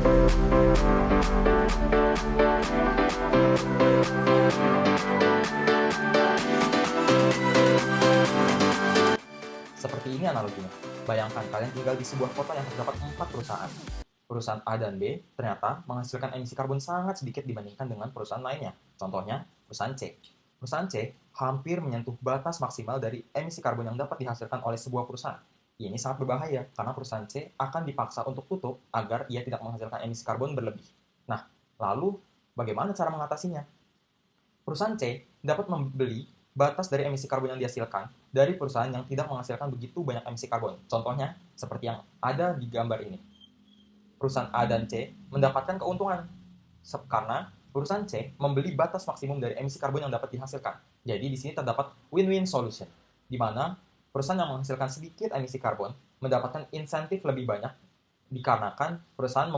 Seperti ini analoginya. Bayangkan kalian tinggal di sebuah kota yang terdapat 4 perusahaan. Perusahaan A dan B ternyata menghasilkan emisi karbon sangat sedikit dibandingkan dengan perusahaan lainnya. Contohnya, perusahaan C. Perusahaan C hampir menyentuh batas maksimal dari emisi karbon yang dapat dihasilkan oleh sebuah perusahaan. Ini sangat berbahaya karena perusahaan C akan dipaksa untuk tutup agar ia tidak menghasilkan emisi karbon berlebih. Nah, lalu bagaimana cara mengatasinya? Perusahaan C dapat membeli batas dari emisi karbon yang dihasilkan dari perusahaan yang tidak menghasilkan begitu banyak emisi karbon. Contohnya, seperti yang ada di gambar ini. Perusahaan A dan C mendapatkan keuntungan karena perusahaan C membeli batas maksimum dari emisi karbon yang dapat dihasilkan. Jadi di sini terdapat win-win solution, di mana perusahaan yang menghasilkan sedikit emisi karbon mendapatkan insentif lebih banyak dikarenakan perusahaan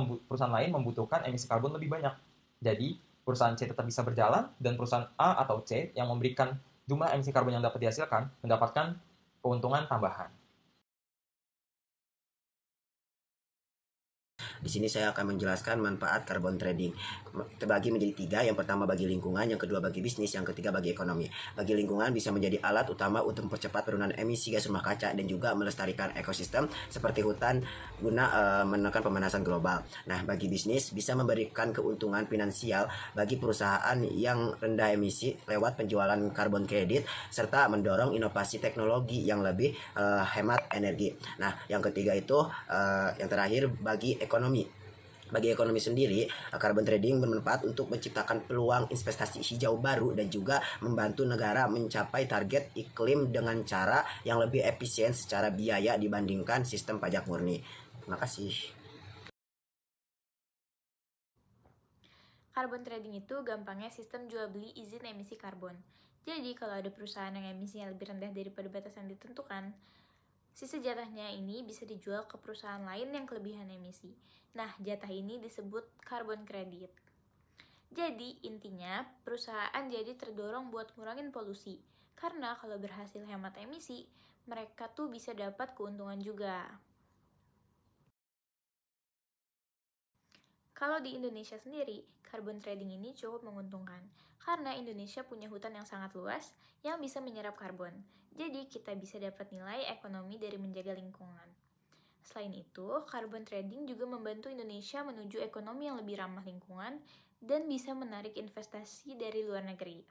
lain membutuhkan emisi karbon lebih banyak. Jadi perusahaan C tetap bisa berjalan dan perusahaan A atau C yang memberikan jumlah emisi karbon yang dapat dihasilkan mendapatkan keuntungan tambahan. Di sini saya akan menjelaskan manfaat carbon trading. Terbagi menjadi tiga, yang pertama bagi lingkungan, yang kedua bagi bisnis, yang ketiga bagi ekonomi. Bagi lingkungan bisa menjadi alat utama untuk mempercepat penurunan emisi gas rumah kaca dan juga melestarikan ekosistem seperti hutan guna menekan pemanasan global. Nah, bagi bisnis bisa memberikan keuntungan finansial bagi perusahaan yang rendah emisi lewat penjualan carbon credit serta mendorong inovasi teknologi yang lebih hemat energi. Nah, yang ketiga itu yang terakhir bagi ekonomi. Bagi ekonomi sendiri, carbon trading bermanfaat untuk menciptakan peluang investasi hijau baru dan juga membantu negara mencapai target iklim dengan cara yang lebih efisien secara biaya dibandingkan sistem pajak murni. Terima kasih. Carbon trading itu gampangnya sistem jual beli izin emisi karbon. Jadi kalau ada perusahaan yang emisinya lebih rendah daripada batas yang ditentukan, sisa jatahnya ini bisa dijual ke perusahaan lain yang kelebihan emisi. Nah, jatah ini disebut carbon credit. Jadi, intinya perusahaan jadi terdorong buat ngurangin polusi. Karena kalau berhasil hemat emisi, mereka tuh bisa dapat keuntungan juga. Kalau di Indonesia sendiri, carbon trading ini cukup menguntungkan karena Indonesia punya hutan yang sangat luas yang bisa menyerap karbon. Jadi kita bisa dapat nilai ekonomi dari menjaga lingkungan. Selain itu, carbon trading juga membantu Indonesia menuju ekonomi yang lebih ramah lingkungan dan bisa menarik investasi dari luar negeri.